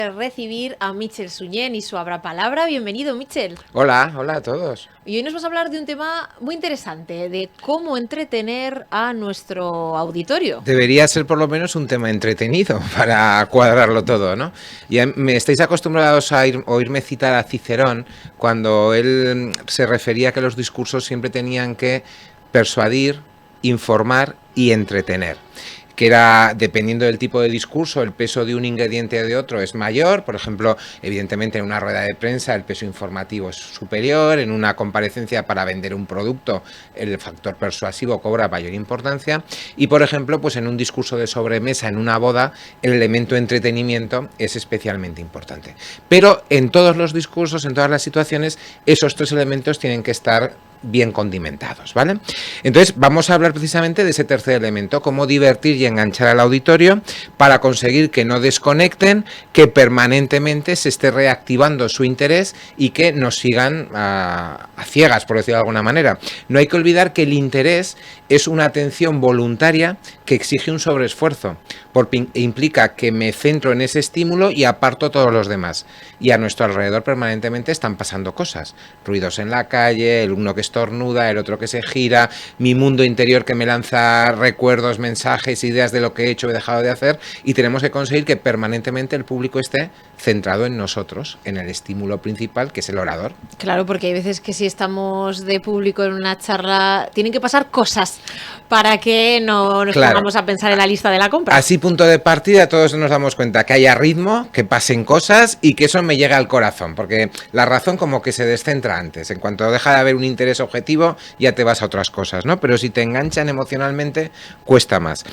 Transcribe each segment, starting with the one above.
Recibir a Mitchell Suñén y su Abra Palabra. Bienvenido, Mitchell. Hola, hola a todos. Y hoy nos vas a hablar de un tema muy interesante, de cómo entretener a nuestro auditorio. Debería ser por lo menos un tema entretenido para cuadrarlo todo, ¿no? Ya me estáis acostumbrados a oírme citar a Cicerón cuando él se refería a que los discursos siempre tenían que persuadir, informar y entretener. Que era, dependiendo del tipo de discurso, el peso de un ingrediente o de otro es mayor. Por ejemplo, evidentemente en una rueda de prensa el peso informativo es superior, en una comparecencia para vender un producto el factor persuasivo cobra mayor importancia y, por ejemplo, pues en un discurso de sobremesa, en una boda, el elemento entretenimiento es especialmente importante. Pero en todos los discursos, en todas las situaciones, esos tres elementos tienen que estar bien condimentados, ¿vale? Entonces vamos a hablar precisamente de ese tercer elemento, cómo divertir y enganchar al auditorio para conseguir que no desconecten, que permanentemente se esté reactivando su interés y que nos sigan a ciegas, por decirlo de alguna manera. No hay que olvidar que el interés es una atención voluntaria que exige un sobreesfuerzo, porque implica que me centro en ese estímulo y aparto todos los demás. Y a nuestro alrededor permanentemente están pasando cosas, ruidos en la calle, el uno que estornuda, el otro que se gira, mi mundo interior que me lanza recuerdos, mensajes, ideas de lo que he hecho o he dejado de hacer, y tenemos que conseguir que permanentemente el público esté centrado en nosotros, en el estímulo principal, que es el orador. Claro, porque hay veces que si estamos de público en una charla, tienen que pasar cosas para que no nos pongamos a pensar en la lista de la compra. Así, punto de partida, todos nos damos cuenta que haya ritmo, que pasen cosas y que eso me llega al corazón, porque la razón como que se descentra antes. En cuanto deja de haber un interés objetivo, ya te vas a otras cosas, ¿no? Pero si te enganchan emocionalmente, cuesta más.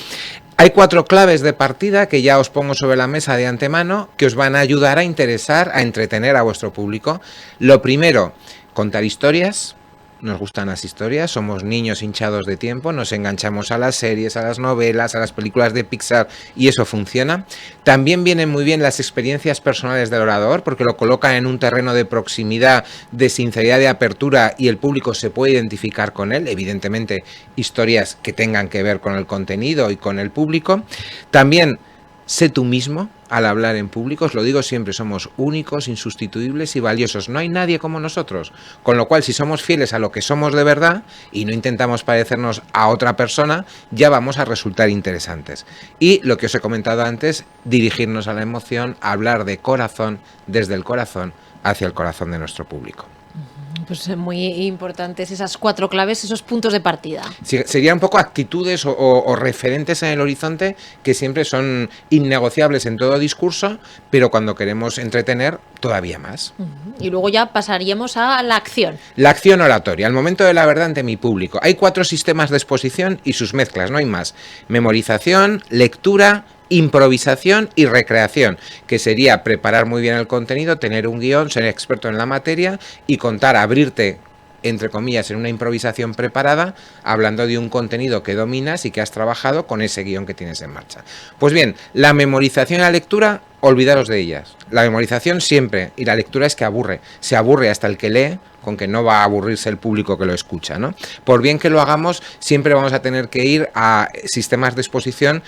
Hay 4 claves de partida que ya os pongo sobre la mesa de antemano que os van a ayudar a interesar, a entretener a vuestro público. Lo primero, contar historias. Nos gustan las historias, somos niños hinchados de tiempo, nos enganchamos a las series, a las novelas, a las películas de Pixar y eso funciona. También vienen muy bien las experiencias personales del orador porque lo colocan en un terreno de proximidad, de sinceridad, de apertura y el público se puede identificar con él. Evidentemente, historias que tengan que ver con el contenido y con el público. También sé tú mismo al hablar en público, os lo digo siempre, somos únicos, insustituibles y valiosos. No hay nadie como nosotros. Con lo cual, si somos fieles a lo que somos de verdad y no intentamos parecernos a otra persona, ya vamos a resultar interesantes. Y lo que os he comentado antes, dirigirnos a la emoción, hablar de corazón, desde el corazón, hacia el corazón de nuestro público. Pues muy importantes esas 4 claves, esos puntos de partida. Sí, serían un poco actitudes o referentes en el horizonte que siempre son innegociables en todo discurso, pero cuando queremos entretener, todavía más. Y luego ya pasaríamos a la acción. La acción oratoria, al momento de la verdad ante mi público. Hay 4 sistemas de exposición y sus mezclas, no hay más. Memorización, lectura, improvisación y recreación, que sería preparar muy bien el contenido, tener un guión, ser experto en la materia y contar, abrirte entre comillas, en una improvisación preparada, hablando de un contenido que dominas y que has trabajado con ese guión que tienes en marcha. Pues bien, la memorización y la lectura, olvidaros de ellas. La memorización siempre, y la lectura es que aburre. Se aburre hasta el que lee, con que no va a aburrirse el público que lo escucha, ¿no? Por bien que lo hagamos, siempre vamos a tener que ir a sistemas de exposición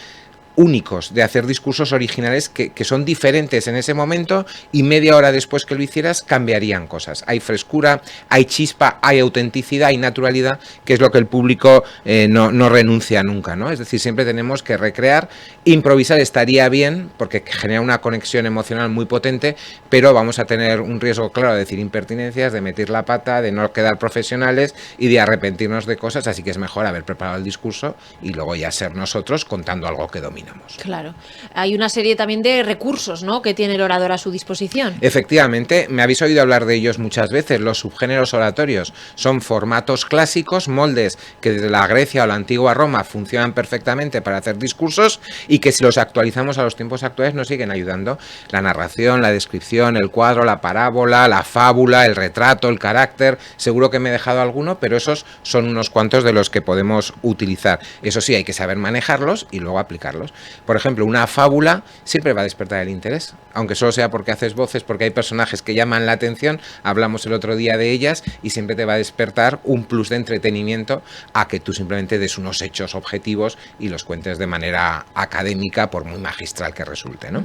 únicos, de hacer discursos originales que son diferentes en ese momento y media hora después que lo hicieras cambiarían cosas. Hay frescura, hay chispa, hay autenticidad, hay naturalidad, que es lo que el público no renuncia nunca, ¿no? Es decir, siempre tenemos que recrear. Improvisar estaría bien porque genera una conexión emocional muy potente, pero vamos a tener un riesgo claro de decir impertinencias, de meter la pata, de no quedar profesionales y de arrepentirnos de cosas, así que es mejor haber preparado el discurso y luego ya ser nosotros contando algo que dominamos. Claro. Hay una serie también de recursos, ¿no?, que tiene el orador a su disposición. Efectivamente, me habéis oído hablar de ellos muchas veces. Los subgéneros oratorios son formatos clásicos, moldes que desde la Grecia o la antigua Roma funcionan perfectamente para hacer discursos y que si los actualizamos a los tiempos actuales nos siguen ayudando. La narración, la descripción, el cuadro, la parábola, la fábula, el retrato, el carácter. Seguro que me he dejado alguno, pero esos son unos cuantos de los que podemos utilizar. Eso sí, hay que saber manejarlos y luego aplicarlos. Por ejemplo, una fábula siempre va a despertar el interés, aunque solo sea porque haces voces, porque hay personajes que llaman la atención, hablamos el otro día de ellas y siempre te va a despertar un plus de entretenimiento a que tú simplemente des unos hechos objetivos y los cuentes de manera académica, por muy magistral que resulte, ¿no?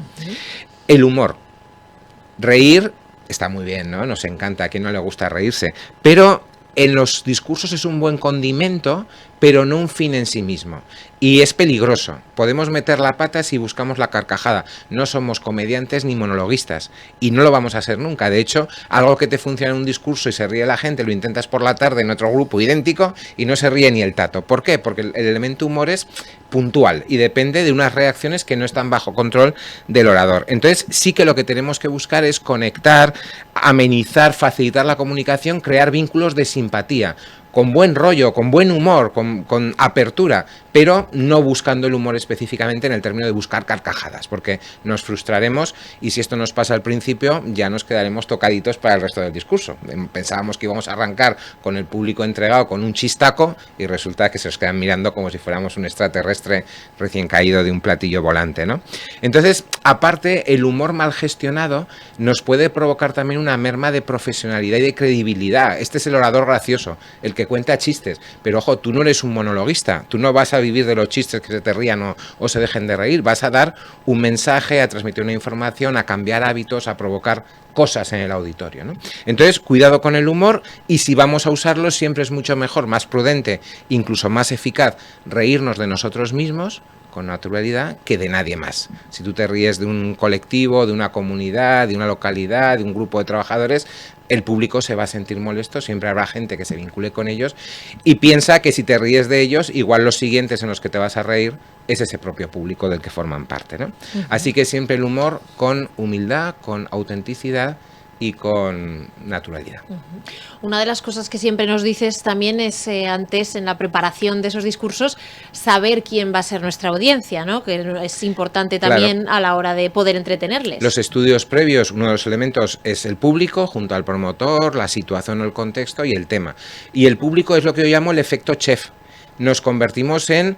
El humor. Reír está muy bien, ¿no? Nos encanta, a quien no le gusta reírse, pero en los discursos es un buen condimento, pero no un fin en sí mismo. Y es peligroso. Podemos meter la pata si buscamos la carcajada. No somos comediantes ni monologuistas. Y no lo vamos a ser nunca. De hecho, algo que te funciona en un discurso y se ríe la gente, lo intentas por la tarde en otro grupo idéntico y no se ríe ni el tato. ¿Por qué? Porque el elemento humor es puntual y depende de unas reacciones que no están bajo control del orador. Entonces, sí que lo que tenemos que buscar es conectar, amenizar, facilitar la comunicación, crear vínculos de simpatía, con buen rollo, con buen humor, con apertura, pero no buscando el humor específicamente en el término de buscar carcajadas, porque nos frustraremos y si esto nos pasa al principio ya nos quedaremos tocaditos para el resto del discurso. Pensábamos que íbamos a arrancar con el público entregado con un chistaco y resulta que se os quedan mirando como si fuéramos un extraterrestre recién caído de un platillo volante, ¿no? Entonces, aparte, el humor mal gestionado nos puede provocar también una merma de profesionalidad y de credibilidad. Este es el orador gracioso, el que cuenta chistes, pero ojo, tú no eres un monologuista, tú no vas a vivir de los chistes que se te rían o se dejen de reír, vas a dar un mensaje, a transmitir una información, a cambiar hábitos, a provocar cosas en el auditorio, ¿no? Entonces, cuidado con el humor y si vamos a usarlo siempre es mucho mejor, más prudente, incluso más eficaz, reírnos de nosotros mismos con naturalidad que de nadie más. Si tú te ríes de un colectivo, de una comunidad, de una localidad, de un grupo de trabajadores, el público se va a sentir molesto, siempre habrá gente que se vincule con ellos y piensa que si te ríes de ellos, igual los siguientes en los que te vas a reír es ese propio público del que forman parte, ¿no? Así que siempre el humor con humildad, con autenticidad y con naturalidad. Una de las cosas que siempre nos dices también es antes en la preparación de esos discursos saber quién va a ser nuestra audiencia, ¿no? Que es importante también, claro, a la hora de poder entretenerles. Los estudios previos, uno de los elementos es el público junto al promotor, la situación o el contexto y el tema. Y el público es lo que yo llamo el efecto chef. Nos convertimos en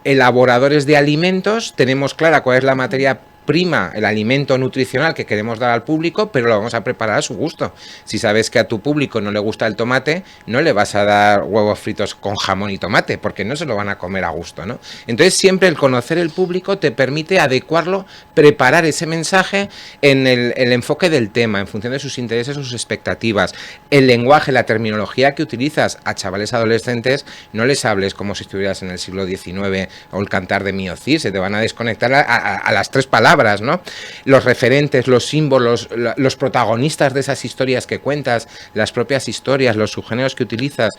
elaboradores de alimentos, tenemos clara cuál es la materia prima, el alimento nutricional que queremos dar al público, pero lo vamos a preparar a su gusto. Si sabes que a tu público no le gusta el tomate, no le vas a dar huevos fritos con jamón y tomate, porque no se lo van a comer a gusto, ¿no? Entonces siempre el conocer el público te permite adecuarlo, preparar ese mensaje en el enfoque del tema, en función de sus intereses o sus expectativas. El lenguaje, la terminología que utilizas a chavales adolescentes, no les hables como si estuvieras en el siglo XIX o el cantar de Mio Cid, se te van a desconectar a las tres palabras, ¿no? Los referentes, los símbolos, los protagonistas de esas historias que cuentas, las propias historias, los subgéneros que utilizas.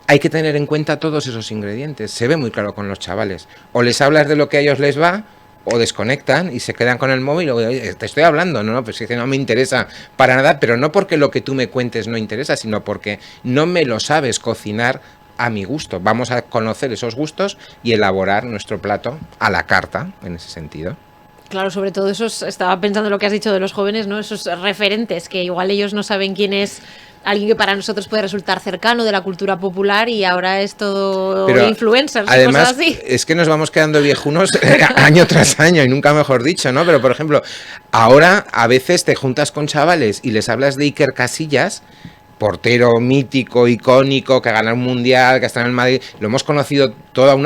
Hay que tener en cuenta todos esos ingredientes. Se ve muy claro con los chavales. O les hablas de lo que a ellos les va, o desconectan y se quedan con el móvil. O te estoy hablando, no, pues es que no me interesa para nada, pero no porque lo que tú me cuentes no interesa, sino porque no me lo sabes cocinar a mi gusto. Vamos a conocer esos gustos y elaborar nuestro plato a la carta, en ese sentido. Claro, sobre todo esos, estaba pensando en lo que has dicho de los jóvenes, ¿no? Esos referentes que igual ellos no saben quién es alguien que para nosotros puede resultar cercano de la cultura popular y ahora es todo pero influencers, además, cosas así. Es que nos vamos quedando viejunos año tras año y nunca mejor dicho, ¿no? Pero por ejemplo, ahora a veces te juntas con chavales y les hablas de Iker Casillas, portero mítico, icónico, que ha ganado un mundial, que está en el Madrid, lo hemos conocido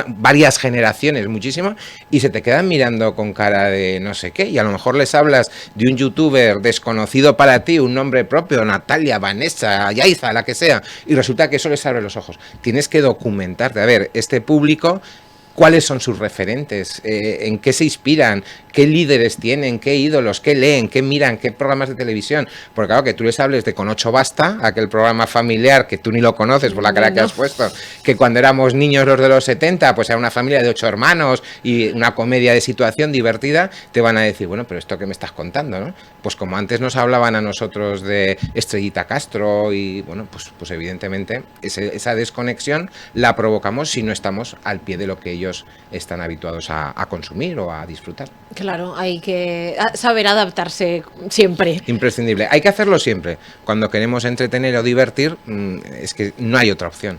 varias generaciones, muchísimo, y se te quedan mirando con cara de no sé qué, y a lo mejor les hablas de un youtuber desconocido para ti, un nombre propio, Natalia, Vanessa, Yaiza, la que sea, y resulta que eso les abre los ojos. Tienes que documentarte, a ver, este público, ¿cuáles son sus referentes? ¿En qué se inspiran? ¿Qué líderes tienen? ¿Qué ídolos? ¿Qué leen? ¿Qué miran? ¿Qué programas de televisión? Porque claro, que tú les hables de Con 8 Basta, aquel programa familiar que tú ni lo conoces por la cara que has puesto, que cuando éramos niños los de los 70, pues era una familia de 8 hermanos y una comedia de situación divertida, te van a decir, bueno, pero esto que me estás contando, ¿no? Pues como antes nos hablaban a nosotros de Estrellita Castro y, bueno, pues evidentemente esa desconexión la provocamos si no estamos al pie de lo que ellos están habituados a consumir o a disfrutar. Claro, hay que saber adaptarse siempre. Imprescindible. Hay que hacerlo siempre. Cuando queremos entretener o divertir, es que no hay otra opción.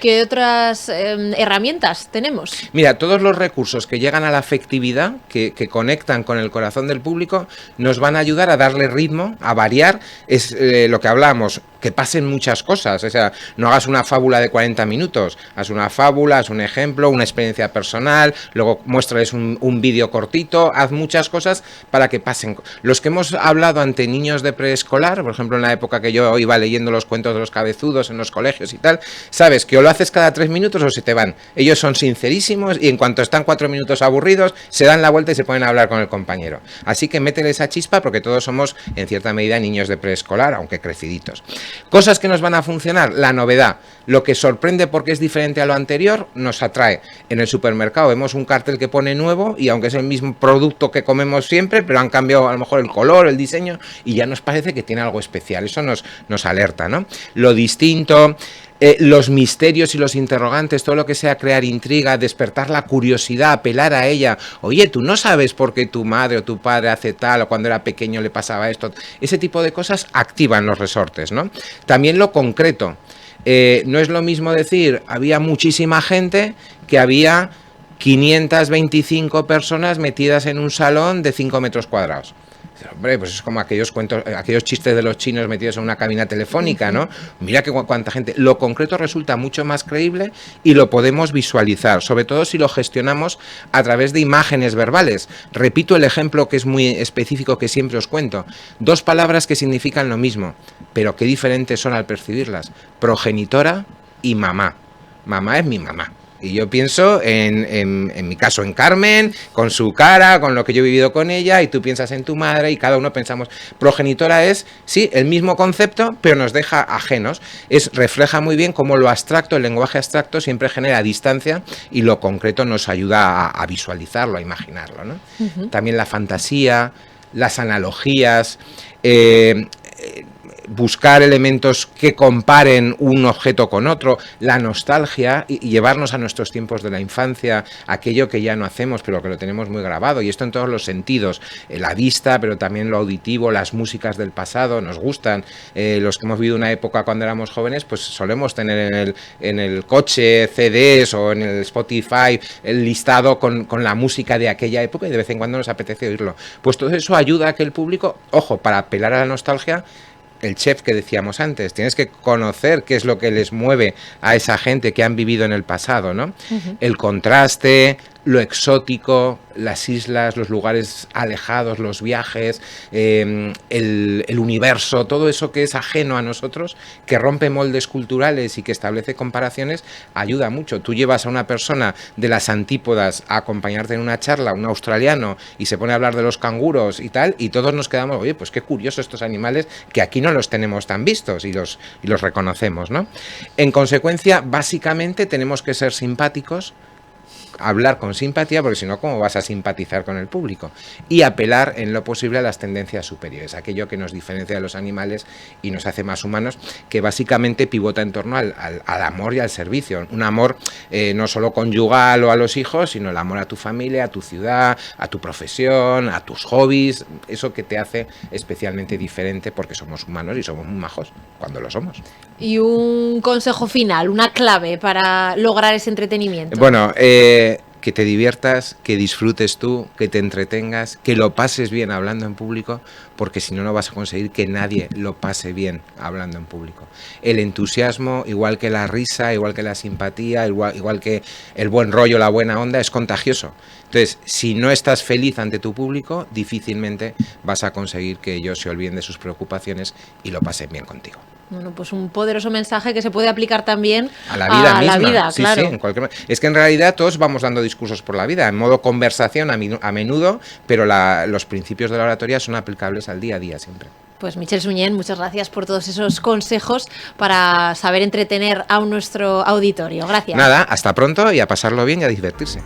¿Qué otras herramientas tenemos? Mira, todos los recursos que llegan a la afectividad, que conectan con el corazón del público, nos van a ayudar a darle ritmo, a variar. Es lo que hablábamos, que pasen muchas cosas. O sea, no hagas una fábula de 40 minutos, haz una fábula, haz un ejemplo, una experiencia personal, luego muéstrales un vídeo cortito, haz muchas cosas para que pasen. Los que hemos hablado ante niños de preescolar, por ejemplo, en la época que yo iba leyendo los cuentos de los cabezudos en los colegios y tal, sabes que o lo haces cada 3 minutos o se te van. Ellos son sincerísimos y en cuanto están 4 minutos aburridos, se dan la vuelta y se ponen a hablar con el compañero. Así que métele esa chispa porque todos somos, en cierta medida, niños de preescolar, aunque creciditos. Cosas que nos van a funcionar, la novedad. Lo que sorprende porque es diferente a lo anterior, nos atrae. En el supermercado vemos un cartel que pone nuevo y aunque es el mismo producto que comemos siempre, pero han cambiado a lo mejor el color, el diseño y ya nos parece que tiene algo especial. Eso nos alerta, ¿no? Lo distinto... los misterios y los interrogantes, todo lo que sea crear intriga, despertar la curiosidad, apelar a ella. Oye, tú no sabes por qué tu madre o tu padre hace tal, o cuando era pequeño le pasaba esto. Ese tipo de cosas activan los resortes, ¿no? También lo concreto. No es lo mismo decir, había muchísima gente que había 525 personas metidas en un salón de 5 metros cuadrados. Hombre, pues es como aquellos cuentos, aquellos chistes de los chinos metidos en una cabina telefónica, ¿no? Mira que cuánta gente. Lo concreto resulta mucho más creíble y lo podemos visualizar, sobre todo si lo gestionamos a través de imágenes verbales. Repito el ejemplo que es muy específico que siempre os cuento. 2 palabras que significan lo mismo, pero qué diferentes son al percibirlas. Progenitora y mamá. Mamá es mi mamá. Y yo pienso en mi caso en Carmen, con su cara, con lo que yo he vivido con ella, y tú piensas en tu madre y cada uno pensamos. Progenitora es, sí, el mismo concepto, pero nos deja ajenos. Refleja muy bien cómo lo abstracto, el lenguaje abstracto siempre genera distancia y lo concreto nos ayuda a visualizarlo, a imaginarlo, ¿no? También la fantasía, las analogías, buscar elementos que comparen un objeto con otro, la nostalgia y llevarnos a nuestros tiempos de la infancia, aquello que ya no hacemos pero que lo tenemos muy grabado, y esto en todos los sentidos, la vista pero también lo auditivo, las músicas del pasado nos gustan, los que hemos vivido una época cuando éramos jóvenes pues solemos tener en el coche CDs o en el Spotify el listado con la música de aquella época y de vez en cuando nos apetece oírlo, pues todo eso ayuda a que el público, ojo, para apelar a la nostalgia, el chef que decíamos antes, tienes que conocer qué es lo que les mueve a esa gente que han vivido en el pasado, ¿no? El contraste, lo exótico, las islas, los lugares alejados, los viajes, el universo, todo eso que es ajeno a nosotros, que rompe moldes culturales y que establece comparaciones, ayuda mucho. Tú llevas a una persona de las antípodas a acompañarte en una charla, un australiano, y se pone a hablar de los canguros y tal, y todos nos quedamos, oye, pues qué curioso estos animales que aquí no los tenemos tan vistos y los reconocemos, ¿no? En consecuencia, básicamente tenemos que ser simpáticos, hablar con simpatía, porque si no, ¿cómo vas a simpatizar con el público? Y apelar en lo posible a las tendencias superiores, aquello que nos diferencia de los animales y nos hace más humanos, que básicamente pivota en torno al amor y al servicio. Un amor no solo conyugal o a los hijos, sino el amor a tu familia, a tu ciudad, a tu profesión, a tus hobbies, eso que te hace especialmente diferente porque somos humanos y somos muy majos cuando lo somos. Y un consejo final, una clave para lograr ese entretenimiento. Bueno, que te diviertas, que disfrutes tú, que te entretengas, que lo pases bien hablando en público, porque si no, no vas a conseguir que nadie lo pase bien hablando en público. El entusiasmo, igual que la risa, igual que la simpatía, igual que el buen rollo, la buena onda, es contagioso. Entonces, si no estás feliz ante tu público, difícilmente vas a conseguir que ellos se olviden de sus preocupaciones y lo pasen bien contigo. Bueno, pues un poderoso mensaje que se puede aplicar también a la vida misma. La vida, sí, claro. Sí, en cualquier... Es que en realidad todos vamos dando discursos por la vida, en modo conversación a menudo, pero los principios de la oratoria son aplicables al día a día siempre. Pues Michel Suñén, muchas gracias por todos esos consejos para saber entretener a nuestro auditorio. Gracias. Nada, hasta pronto y a pasarlo bien y a divertirse.